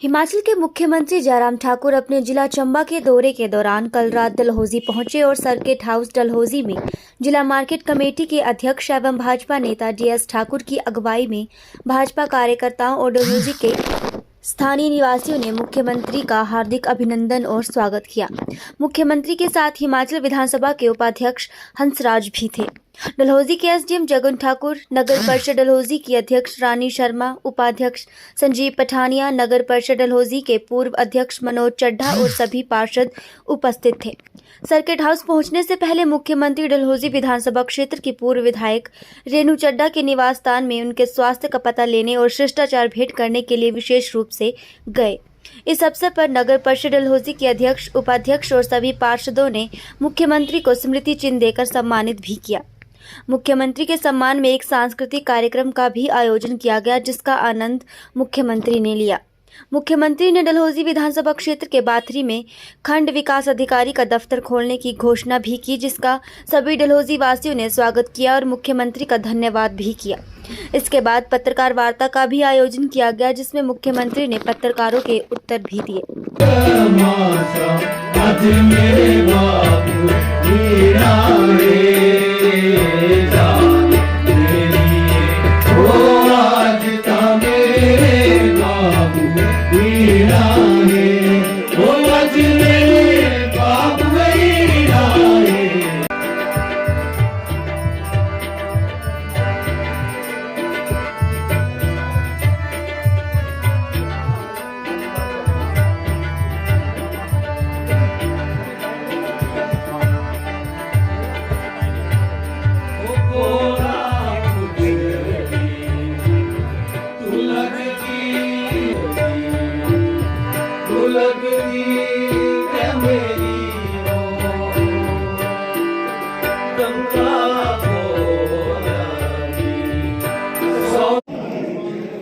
हिमाचल के मुख्यमंत्री जयराम ठाकुर अपने जिला चंबा के दौरे के दौरान कल रात डलहौजी पहुंचे और सर्किट हाउस डलहौजी में जिला मार्केट कमेटी के अध्यक्ष एवं भाजपा नेता डीएस ठाकुर की अगुवाई में भाजपा कार्यकर्ताओं और डलहौजी के स्थानीय निवासियों ने मुख्यमंत्री का हार्दिक अभिनंदन और स्वागत किया। मुख्यमंत्री के साथ हिमाचल विधानसभा के उपाध्यक्ष हंसराज भी थे। डलहौजी के एसडीएम जगन ठाकुर, नगर परिषद डलहौजी की अध्यक्ष रानी शर्मा, उपाध्यक्ष संजीव पठानिया, नगर परिषद डलहौजी के पूर्व अध्यक्ष मनोज चड्ढा और सभी पार्षद उपस्थित थे। सर्किट हाउस पहुंचने से पहले मुख्यमंत्री डलहौजी विधानसभा क्षेत्र की पूर्व विधायक रेणु चड्ढा के निवास स्थान में उनके स्वास्थ्य का पता लेने और शिष्टाचार भेंट करने के लिए विशेष रूप से गए। इस अवसर पर नगर परिषद डलहौजी के अध्यक्ष, उपाध्यक्ष और सभी पार्षदों ने मुख्यमंत्री को स्मृति चिन्ह देकर सम्मानित भी किया। मुख्यमंत्री के सम्मान में एक सांस्कृतिक कार्यक्रम का भी आयोजन किया गया, जिसका आनंद मुख्यमंत्री ने लिया। मुख्यमंत्री ने डलहौजी विधानसभा क्षेत्र के बाथरी में खंड विकास अधिकारी का दफ्तर खोलने की घोषणा भी की, जिसका सभी डलहौजी वासियों ने स्वागत किया और मुख्यमंत्री का धन्यवाद भी किया। इसके बाद पत्रकार वार्ता का भी आयोजन किया गया, जिसमें मुख्यमंत्री ने पत्रकारों के उत्तर भी दिए।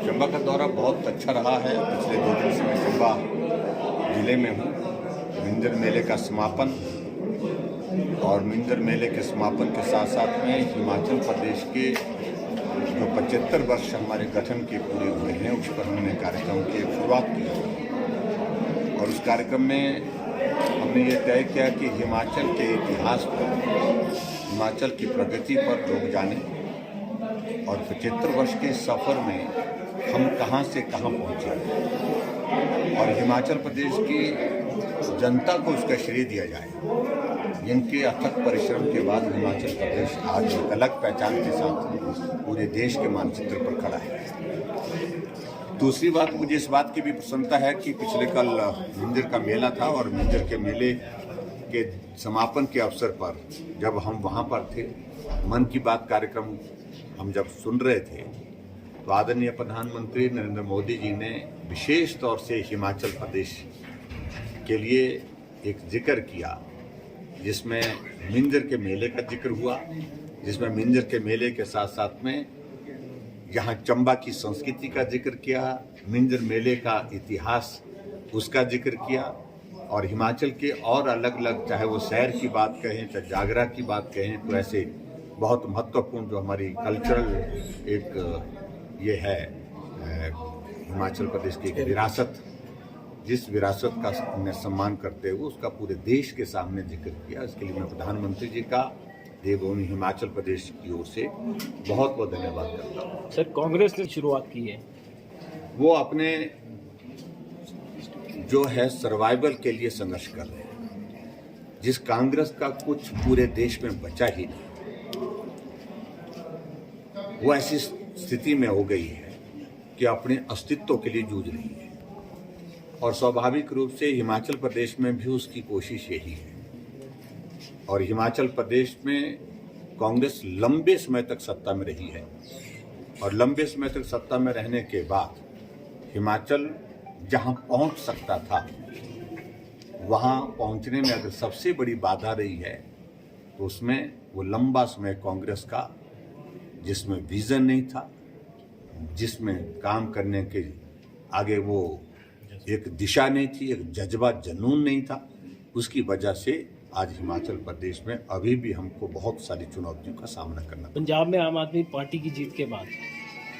चंबा का दौरा बहुत अच्छा रहा है। पिछले 2 दिन से मैं चंबा जिले में हूँ। मिंजर मेले का समापन और मिंजर मेले के समापन के साथ साथ में हिमाचल प्रदेश के जो 75 वर्ष हमारे गठन के पूरे हुए हैं, उस पर हमने कार्यक्रम की शुरुआत की और उस कार्यक्रम में हमने ये तय किया कि हिमाचल के इतिहास पर, हिमाचल की प्रगति पर लोग जाने और 75 वर्ष के सफ़र में हम कहां से कहां पहुंचे और हिमाचल प्रदेश की जनता को उसका श्रेय दिया जाए। जिनके अथक परिश्रम के बाद हिमाचल प्रदेश आज एक अलग पहचान के साथ पूरे देश के मानचित्र पर खड़ा है। दूसरी बात, मुझे इस बात की भी प्रसन्नता है कि पिछले कल मिंजर का मेला था और मिंजर के मेले के समापन के अवसर पर जब हम वहाँ पर थे, मन की बात कार्यक्रम हम जब सुन रहे थे, तो आदरणीय प्रधानमंत्री नरेंद्र मोदी जी ने विशेष तौर से हिमाचल प्रदेश के लिए एक जिक्र किया, जिसमें मिंजर के मेले का जिक्र हुआ, जिसमें मिंजर के मेले के साथ साथ में यहाँ चंबा की संस्कृति का जिक्र किया, मिंजर मेले का इतिहास उसका जिक्र किया और हिमाचल के और अलग अलग, चाहे वो शहर की बात कहें, चाहे जागरा की बात कहें, तो ऐसे बहुत महत्वपूर्ण जो हमारी कल्चरल एक ये है हिमाचल प्रदेश की एक विरासत, जिस विरासत का हमने सम्मान करते हुए उसका पूरे देश के सामने जिक्र किया। इसके लिए मैं प्रधानमंत्री जी का देवभूमि हिमाचल प्रदेश की ओर से बहुत बहुत धन्यवाद करता हूँ। सर, कांग्रेस ने शुरुआत की है, वो अपने जो है सर्वाइवल के लिए संघर्ष कर रहे हैं। जिस कांग्रेस का कुछ पूरे देश में बचा ही नहीं, वो ऐसी स्थिति में हो गई है कि अपने अस्तित्व के लिए जूझ रही है और स्वाभाविक रूप से हिमाचल प्रदेश में भी उसकी कोशिश यही है। और हिमाचल प्रदेश में कांग्रेस लंबे समय तक सत्ता में रही है और लंबे समय तक सत्ता में रहने के बाद हिमाचल जहां पहुंच सकता था, वहां पहुंचने में अगर सबसे बड़ी बाधा रही है तो उसमें वो लंबा समय कांग्रेस का, जिसमें विजन नहीं था, जिसमें काम करने के आगे वो एक दिशा नहीं थी, एक जज्बा जुनून नहीं था, उसकी वजह से आज हिमाचल प्रदेश में अभी भी हमको बहुत सारी चुनौतियों का सामना करना। पंजाब में आम आदमी पार्टी की जीत के बाद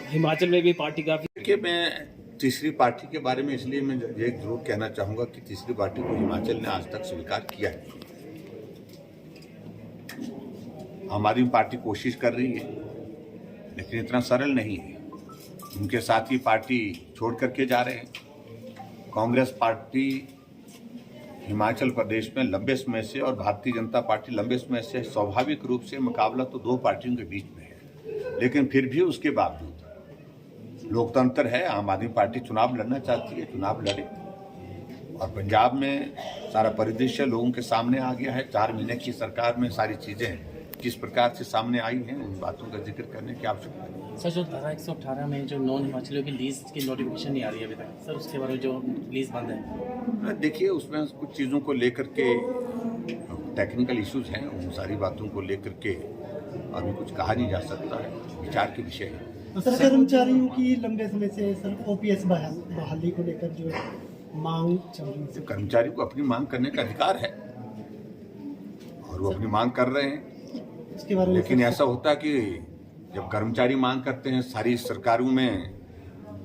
हिमाचल में भी पार्टी काफी। देखिए, मैं तीसरी पार्टी के बारे में इसलिए मैं ये जरूर कहना चाहूंगा कि तीसरी पार्टी को हिमाचल ने आज तक स्वीकार किया है। आम आदमी पार्टी कोशिश कर रही है, लेकिन इतना सरल नहीं है। उनके साथ ही पार्टी छोड़ करके जा रहे हैं। कांग्रेस पार्टी हिमाचल प्रदेश में लंबे समय से और भारतीय जनता पार्टी लंबे समय से, स्वाभाविक रूप से मुकाबला तो दो पार्टियों के बीच में है, लेकिन फिर भी उसके बावजूद लोकतंत्र है। आम आदमी पार्टी चुनाव लड़ना चाहती है, चुनाव लड़े। और पंजाब में सारा परिदृश्य लोगों के सामने आ गया है। 4 महीने की सरकार में सारी चीजें किस प्रकार से सामने आई हैं, उन बातों का जिक्र करने की आवश्यकता नहीं। सर, जो धारा 118 में जो नॉन हिमाचलियों की लीज की नोटिफिकेशन नहीं आ रही है अभी तक, सर उसके बारे में जो लीज बंद है, देखिए उसमें कुछ चीज़ों को लेकर के टेक्निकल इश्यूज हैं, उन सारी बातों को लेकर के अभी कुछ कहा नहीं जा सकता है, विचार के विषय है। सर, कर्मचारियों की लंबे समय से सर ओपीएस बहाली को लेकर जो मांग चल रही है, कर्मचारी को अपनी मांग करने का अधिकार है और वो अपनी मांग कर रहे हैं। उसके बारे में लेकिन ऐसा होता है कि जब कर्मचारी मांग करते हैं, सारी सरकारों में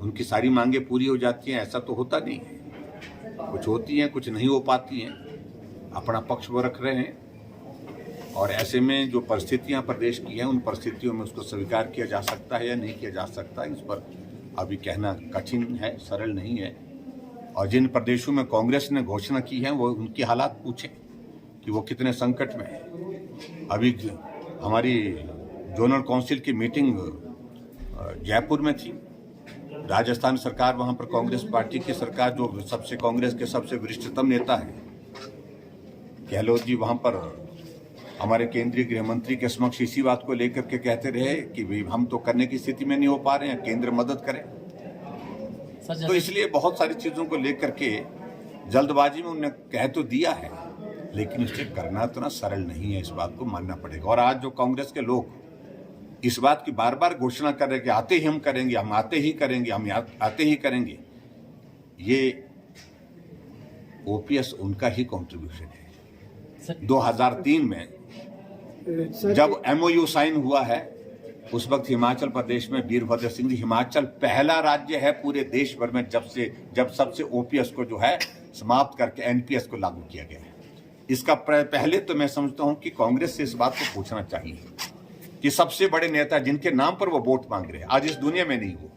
उनकी सारी मांगे पूरी हो जाती हैं, ऐसा तो होता नहीं है। कुछ होती हैं, कुछ नहीं हो पाती हैं। अपना पक्ष वो रख रहे हैं और ऐसे में जो परिस्थितियां प्रदेश की हैं, उन परिस्थितियों में उसको स्वीकार किया जा सकता है या नहीं किया जा सकता है, इस पर अभी कहना कठिन है, सरल नहीं है। और जिन प्रदेशों में कांग्रेस ने घोषणा की है, वो उनकी हालात पूछें कि वो कितने संकट में है। अभी हमारी जोनल काउंसिल की मीटिंग जयपुर में थी। राजस्थान सरकार, वहां पर कांग्रेस पार्टी की सरकार, जो सबसे कांग्रेस के सबसे वरिष्ठतम नेता है गहलोत जी, वहां पर हमारे केंद्रीय गृह मंत्री के समक्ष इसी बात को लेकर के कहते रहे कि भाई हम तो करने की स्थिति में नहीं हो पा रहे हैं, केंद्र मदद करे। तो इसलिए बहुत सारी चीजों को लेकर के जल्दबाजी में उन्होंने कह तो दिया है, लेकिन उसे करना तो ना सरल नहीं है, इस बात को मानना पड़ेगा। और आज जो कांग्रेस के लोग इस बात की बार बार घोषणा कर रहे हैं कि आते ही हम करेंगे, हम आते ही करेंगे, हम आते ही करेंगे, ये ओपीएस उनका ही कंट्रीब्यूशन है। 2003 में जब एमओयू साइन हुआ है, उस वक्त हिमाचल प्रदेश में वीरभद्र सिंह जी, हिमाचल पहला राज्य है पूरे देश भर में जब सबसे ओपीएस को जो है समाप्त करके एनपीएस को लागू किया गया है। इसका पहले तो मैं समझता हूं कि कांग्रेस से इस बात को पूछना चाहिए कि सबसे बड़े नेता जिनके नाम पर वो वोट मांग रहे हैं, आज इस दुनिया में नहीं हो,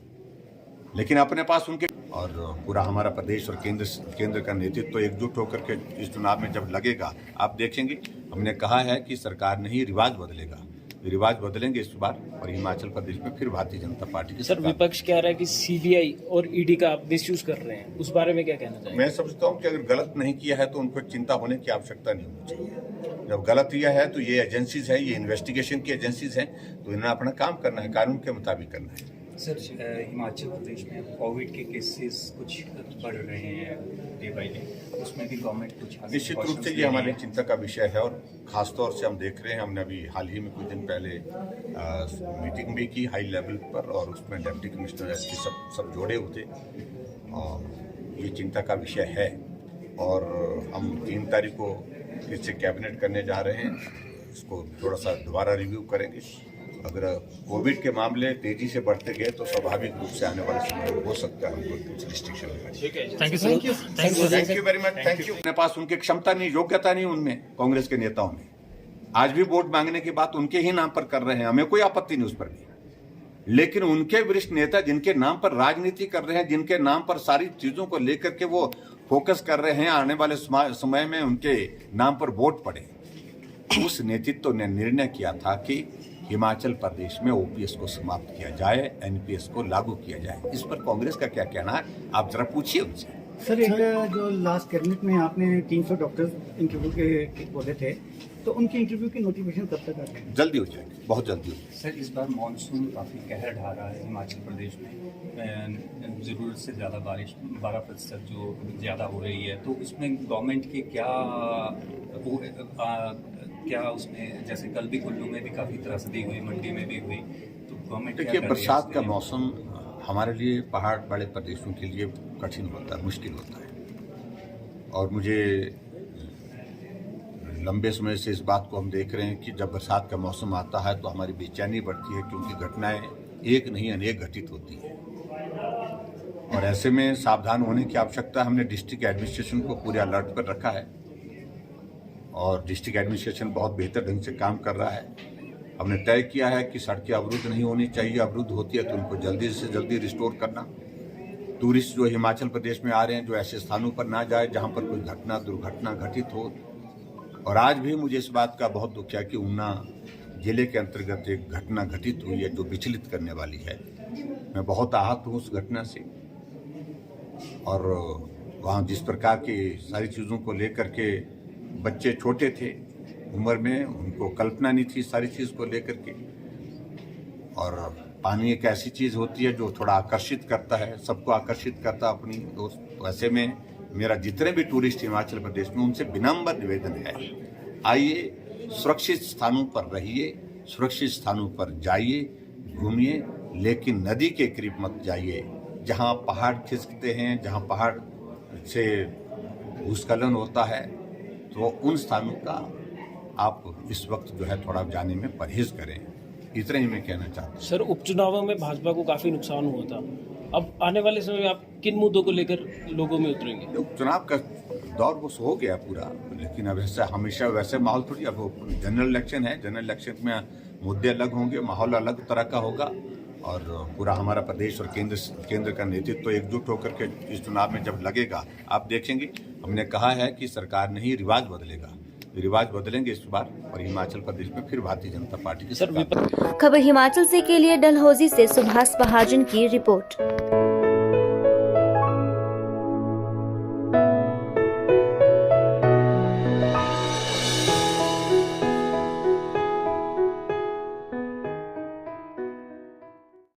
लेकिन अपने पास उनके, और पूरा हमारा प्रदेश और केंद्र का नेतृत्व एकजुट होकर के इस चुनाव में जब लगेगा, आप देखेंगे। हमने कहा है कि सरकार नहीं, रिवाज बदलेगा, रिवाज बदलेंगे इस बार, और हिमाचल प्रदेश में फिर भारतीय जनता पार्टी की सर, विपक्ष कह रहा है कि सीबीआई और ईडी का आप मिसयूज कर रहे हैं, उस बारे में क्या कहना चाहिए? मैं समझता हूं कि अगर गलत नहीं किया है तो उनको चिंता होने की आवश्यकता नहीं होनी चाहिए। जब गलत किया है तो ये एजेंसीज है, ये इन्वेस्टिगेशन की एजेंसीज हैं, तो इन्हें अपना काम करना है, कानून के मुताबिक करना है। सर, हिमाचल प्रदेश में कोविड के केसेस कुछ बढ़ रहे हैं डे बाई डे, उसमें भी गवर्नमेंट कुछ निश्चित रूप से ये हमारी चिंता का विषय है और खासतौर से हम देख रहे हैं। हमने अभी हाल ही में कुछ दिन पहले मीटिंग भी की हाई लेवल पर, और उसमें डिप्टी कमिश्नर एसपी सब जोड़े हुए, और ये चिंता का विषय है। और हम 3 तारीख को फिर से कैबिनेट करने जा रहे हैं, इसको थोड़ा सा दोबारा रिव्यू करेंगे। अगर कोविड के मामले तेजी से बढ़ते गए तो स्वाभाविक रूप से आने वाले समय में हो सकता है हमको कुछ रिस्ट्रिक्शन लगानी। Thank you very much, thank you. अपने पास उनकी क्षमता नहीं, योग्यता नहीं उनमें, कांग्रेस के नेताओं में। आज भी वोट मांगने की बात उनके ही नाम पर कर रहे हैं, हमें कोई आपत्ति नहीं उस पर भी, लेकिन उनके वरिष्ठ नेता जिनके नाम पर राजनीति कर रहे हैं, जिनके नाम पर सारी चीजों को लेकर के वो फोकस कर रहे हैं, आने वाले समय में उनके नाम पर वोट पड़े, उस नेतृत्व ने निर्णय किया था कि हिमाचल प्रदेश में ओपीएस को समाप्त किया जाए, एनपीएस को लागू किया जाए। इस पर कांग्रेस का क्या कहना है, आप जरा पूछिए उनसे। सर, एक जो लास्ट कैबिनेट में आपने 300 डॉक्टर इंटरव्यू के बोले थे, तो उनके इंटरव्यू की नोटिफिकेशन कब तक आ जाएगी? जल्दी हो जाएगी, बहुत जल्दी हो जाएगी। सर, इस बार मानसून काफ़ी कहर ढा रहा है हिमाचल प्रदेश में, ज़रूरत से ज़्यादा बारिश 12% जो ज़्यादा हो रही है, तो उसमें गवर्नमेंट की क्या उसमें, जैसे कल भी कुल्लू में भी काफ़ी त्रासदी हुई, मंडी में भी हुई, तो गवर्नमेंट देखिए, बरसात का मौसम हमारे लिए, पहाड़ वाले प्रदेशों के लिए कठिन होता है, मुश्किल होता है। और मुझे लंबे समय से इस बात को हम देख रहे हैं कि जब बरसात का मौसम आता है तो हमारी बेचैनी बढ़ती है, क्योंकि घटनाएं एक नहीं अनेक घटित होती हैं। और ऐसे में सावधान होने की आवश्यकता है। हमने डिस्ट्रिक्ट एडमिनिस्ट्रेशन को पूरे अलर्ट पर रखा है और डिस्ट्रिक्ट एडमिनिस्ट्रेशन बहुत बेहतर ढंग से काम कर रहा है। हमने तय किया है कि सड़कें अवरुद्ध नहीं होनी चाहिए, अवरुद्ध होती है तो उनको जल्दी से जल्दी रिस्टोर करना। टूरिस्ट जो हिमाचल प्रदेश में आ रहे हैं, जो ऐसे स्थानों पर ना जाए जहां पर कोई दुर्घटना घटित हो। और आज भी मुझे इस बात का बहुत दुख है कि ऊना जिले के अंतर्गत एक घटना घटित हुई है जो विचलित करने वाली है। मैं बहुत आहत हूँ उस घटना से और वहाँ जिस प्रकार की सारी चीज़ों को लेकर के बच्चे छोटे थे उम्र में, उनको कल्पना नहीं थी सारी चीज़ को लेकर के। और पानी एक ऐसी चीज़ होती है जो थोड़ा आकर्षित करता है, सबको आकर्षित करता है अपनी दोस्त। वैसे में मेरा जितने भी टूरिस्ट हिमाचल प्रदेश में उनसे विनम्र निवेदन है, आइए सुरक्षित स्थानों पर रहिए, सुरक्षित स्थानों पर जाइए, घूमिए, लेकिन नदी के करीब मत जाइए जहाँ पहाड़ खिसकते हैं, जहाँ पहाड़ से भूस्खलन होता है। तो उन स्थानों का आप इस वक्त जो है थोड़ा जाने में परहेज करें। इतना ही मैं कहना चाहता हूँ। सर, उपचुनावों में भाजपा को काफी नुकसान हुआ था। अब आने वाले समय में आप किन मुद्दों को लेकर लोगों में उतरेंगे? चुनाव का दौर वो हो गया पूरा, लेकिन अब ऐसा हमेशा वैसे माहौल थोड़ी। अब जनरल इलेक्शन है, जनरल इलेक्शन में मुद्दे अलग होंगे, माहौल अलग तरह का होगा और पूरा हमारा प्रदेश और केंद्र का नेतृत्व एकजुट होकर के इस चुनाव में जब लगेगा आप देखेंगे। हमने कहा है कि सरकार नहीं, रिवाज बदलेगा, रिवाज बदलेंगे इस बार और हिमाचल प्रदेश में फिर भारतीय जनता पार्टी की सरकार। खबर हिमाचल से के लिए डलहौजी से सुभाष महाजन की रिपोर्ट।